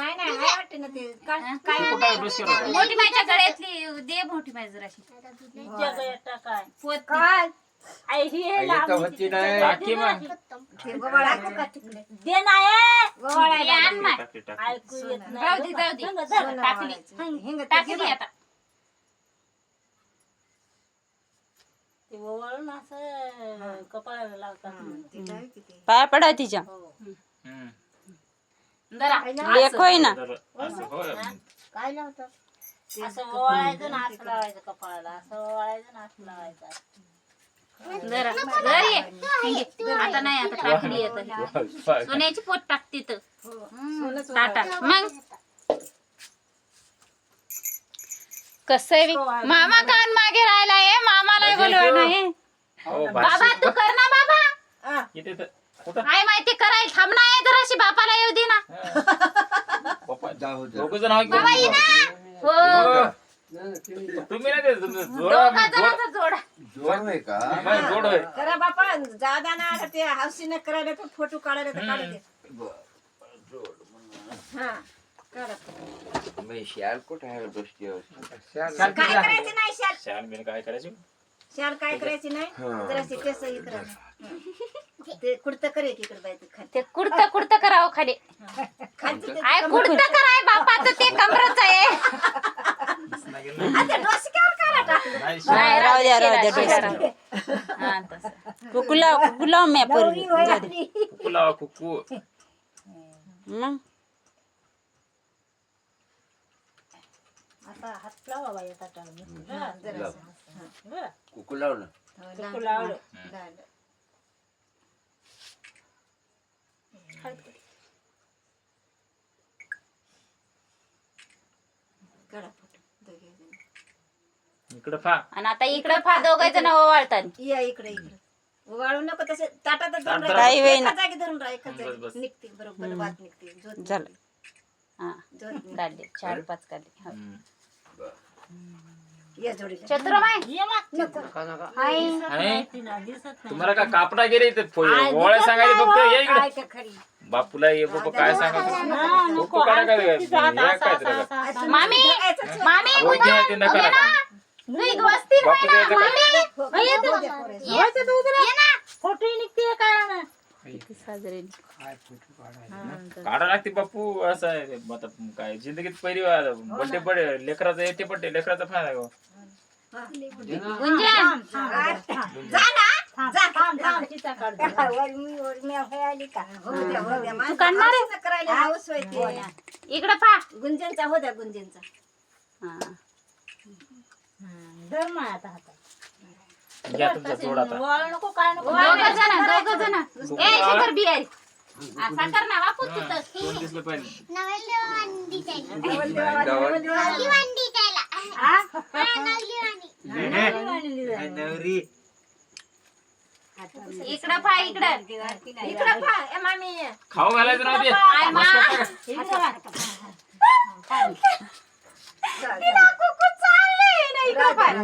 नाही नाही आहे वाटते ना ते काय मोठी माझ्या गळ्यातली दे मोठी माझी जराशी काय पोत काय आई ही लांबी टाकी मग गोवाळाचं का तिकडे दे नाही गोवाळायला आण ना ऐकू येत जाऊ दे नाही टाकली हिंग टाकली आता ते ओवाळून असं कपाळाला लावतात पाया पडा तिच्या जरा लेख होय ना काय नव्हतं असं ओवाळायचं ना असं लावायचं कपाळाला असं ओवाळायचं ना असं लावायचं जरा जरा ये हिंगे. आता नाही आता टाकली आता सोन्याची पोत टाकते तर टाटा मग कसं मामा कान मागे राहिलाय मामाला बोलवा नाही बाबा तू कर ना बाबा काय माहिती करायला थांब ना आहे जराशी बापाला येऊ दे ना बाबा ये ना हो तुम्ही नाही दोघा जणांचा जोडा जोड होय करा बापा जादा ना आता ते हौशीने करायला तर फोटो काढायला तर काढू दे हा करा शाल कुठे आहे काय करायचं नाही शाल शाल बिन काय करायचं शाल काय करायची नाही जराशी केस हे करायचं ते कुर्ता करे की इकडे बायचं खाली ते कुडतं कुडतं करावं खाली खालचं ते आय कुडतं कराय बापाचं ते कमरच आहे आता डोसक्यावर काढा टाकलं नाही, राहू द्या डोक्याला. डोक्याला. हा, तसं. कुकुला म्या पोरगी जाऊ दे. कुकू कुकू मग आता हात लावा बाई ताटाला कुकू लावलं लावलं काढा फोटो दोघे जण. इकडं फा आणि आता इकडं फा दोघं जण ओवाळतात या इकडे वाळू नको तसे ताटातच धरून ताटात काही वेळ एका जागी धरून राहा एका बस, जागी बस. निघते बरोबर वाट निघते जोत झालं. हा जोत निघते. काढले 4-5 काढले हो. या जोडीला चतुरमाय ये मग हाय आहे? दिसत नाही तुम्हाला का कापडा गेले ओळ्या सांगायचे फक्त या इकडे काय ते खरी बापूला ये बाबा काय सांगायचं कुकू काढा काय हे काय तुला मामी मामी हो घ्या ते नका नका तुझी वस्ती बापू राहिला, द्यायचं का? मामी ये ना फोटो निघते काय किती साजरे काढा लागते बापू असं आहे आता काय जिंदगीत पहिली बड्डे पडे लेकराचा येते पडते लेकराचा फायदा गो गुंजन जा ना जा थांब तिचा काढ मी आली का हो द्या हो द्या तू काढणार आहे? माणसाचं करायला हाऊस व्हायची इकडं पा गुंजनचा हो द्या गुंजनचा हा. धर मग आता हातात घ्या तुमचा जोड आता ओवाळू नको काय नको दोघं जण ए शिखर बिहारी असा कर ना बापू तू तर कोण दिसलं पाहिजे इकडं पा इकडं पहा ए मामी खाऊ घालायचं राहू दे आय मा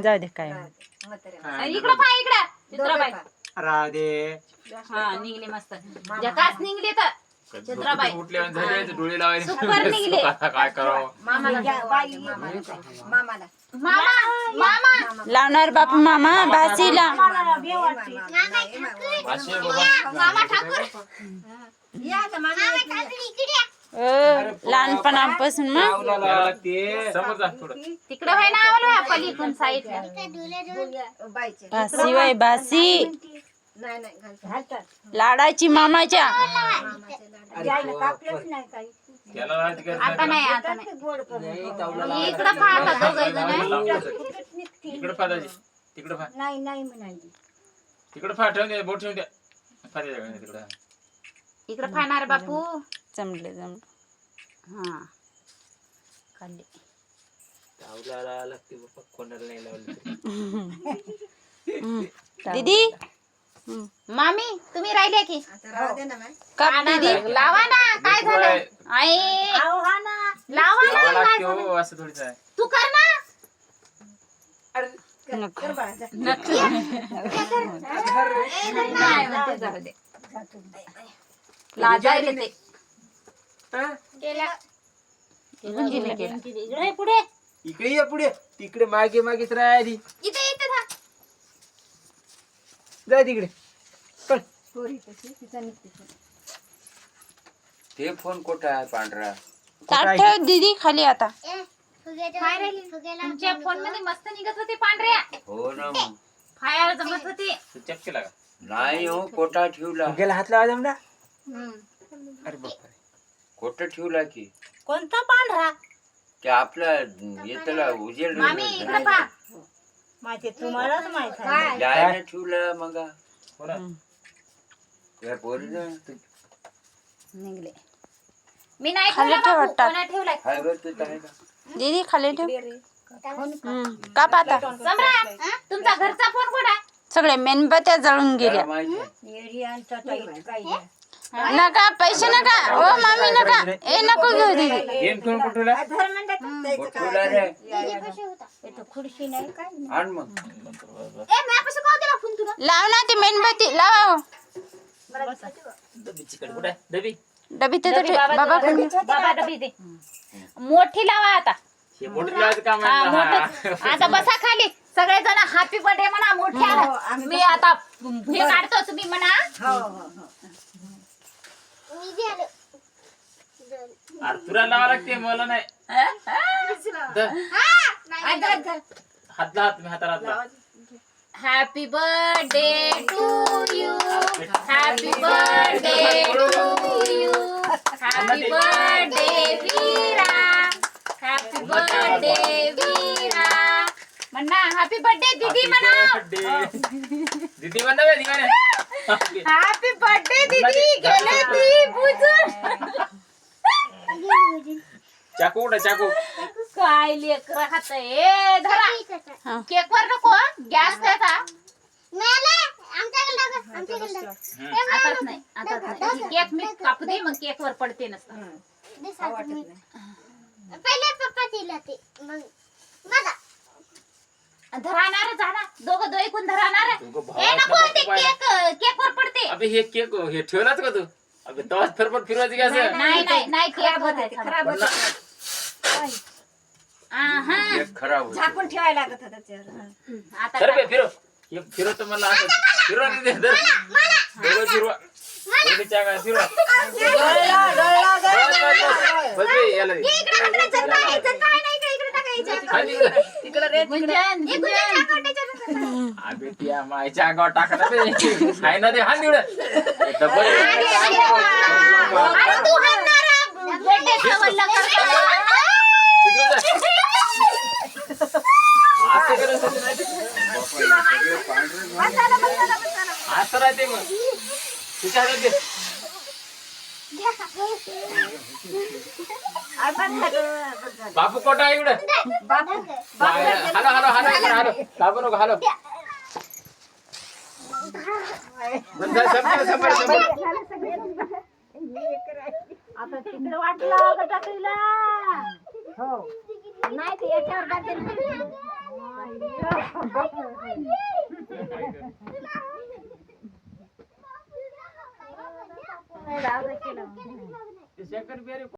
जाऊ दे काय इकडं पा इकडं चित्राबाई राहू दे हा निघले मस्त जकास निघले तर चित्राबाई उठल्यावर झाले डोळे लावायचे सुपर निघले. आता काय करावं मामाला मामाला मामा मामा लावणार बापू मामा भासीला भाषे बाबा मामा ठाकूर या आता मामी लहानपणापासून मग लागते समोर जा थोडं तिकडं व्हाय ना आवलं पलीकडून साईडला बाईचे भासी वय भासी नाही नाही घालतात लाडाची मामाच्या कापलंच नाही काही त्याला राहते का? आता नाही आता नाही इकडं पा आता दोघं जण इकडं फा दाजी तिकडं फा नाही नाही म्हणाली तिकडं फा ठेवून द्या बोट ठेवून द्या फा द्या तिकडं इकडं फाणार बापू जमले हा खाल्ली तावला लागते बाप्पा कोणाला नाही लावलं दीदी मामी तुम्ही राहिले की आता राहू दे ना बाई. काप दीदी लावा ना काय झालं आई लावा ना लागते हो असं थोडीच आहे तू कर ना कर बाळा जा. नाही म्हणते जाऊ दे. लाजायले ते गेल्या गुंजीने केलं. इकडे पुढे इकडे ये पुढे तिकडे मागे मागेच राहिली इथे इथे था. जा तिकडे पण पोरी तशी तिचा निघते. ते फोन कुठं आहे पांढरा ताट ठेव दीदी खाली आता. तुमच्या फोन मध्ये मस्त निघत होते पांढऱ्या. हो ना मग फायर जमत होते. चेक केला का नाही हो कोटा ठेवला गेला हात लावा जमला अरे बापरे कोटा ठेवला की कोणता पांढरा ते आपला येतला उजेड मामी इकडे पहा. माहिती तुम्हालाच माहित आहे जायला ठेवला मग हो ना त्या पोरीनं निघले. मी नाही खाली ठेवला ठेव बापू. वाटतं. कोणा ठेवलाय? हाय ग तू आहे का दीदी खाली ठेव. का पाहता सम्राट तुमचा घरचा फोन कुठे आहे? सगळे मेणबत्त्या जळून गेल्या. त्याला माहिती आहे. नका पैसे नका ओ मामी नका ए नको घेऊ दीदी. गेम खेळून कुठला कुठला रे खुर्शी नाही काय आण मग ए माझ्यापाशी का दिला फोन तुला? लाव ना ती मेणबत्ती लाव. डबी चिकट कुठे डबी डबी तिथं ठेव बाबा कोण बाबा डबी दे. मोठी लावा आता. हे मोठं लावायचं काम हा आहे ना. मोठं. आता बसा खाली सगळे जण हॅपी बर्थडे म्हणा मोठ्या. मी आता हे काढतो तुम्ही म्हणा. अरे तुला लावा लागते मला नाही द. हातला हात मी हाताला हातला happy birthday to you. Happy birthday to you. Happy birthday Veera. Happy birthday Veera. म्हणा हॅपी बर्थडे दीदी म्हणा. दीदी म्हणा बे, दीदी म्हणा. हॅपी बर्थडे दीदी. गेले ती बुजून. चाकू कुठे चाकू काय लेकर हात ए धरा. केक वर नको गॅस त्याचा. आताच नाही आताच नाही. केक मी कापू दे मग केक वर पडते नसतं. पहिले पप्पा दिला ते मग माझा धराणार जाणार दोघं दोघे कोण धराणार. दोघं ए नको भावाचं ते बाप्पा केक केक वर पडते. अबे हे केक हे ठेवलाच का तू अबे तवाच फिरपट फिरवायचं का असं नाही नाही नाही केक वर आहे. खराब होत आहा. एक खराब होतं. झाकून ठेवायला लागत होता त्याच्यावर. आता सर बे फिरव हे फिरवतो मला असं फिरवा नाही दे दोघं फिरवा दोघं चाका फिरवा बस बे, याला दे. खाली इकडं. गुंजन गुंजन. अबे त्या मायच्या अंगावर टाका ना बे हाय ना ते हान निवड डबल अरे तू हाणणार बर्थडे सवरला करतो. असं करायचं नाही. असं राहते मग तुझ्या हातात दे. बापू कोटा आहे इकडं हालो हालो हालो इकडं हालो बाबू नको हालो आता तिकडे वाटलं गटाकीला नाही ते याच्यावर टाकते. शंकर बिहारी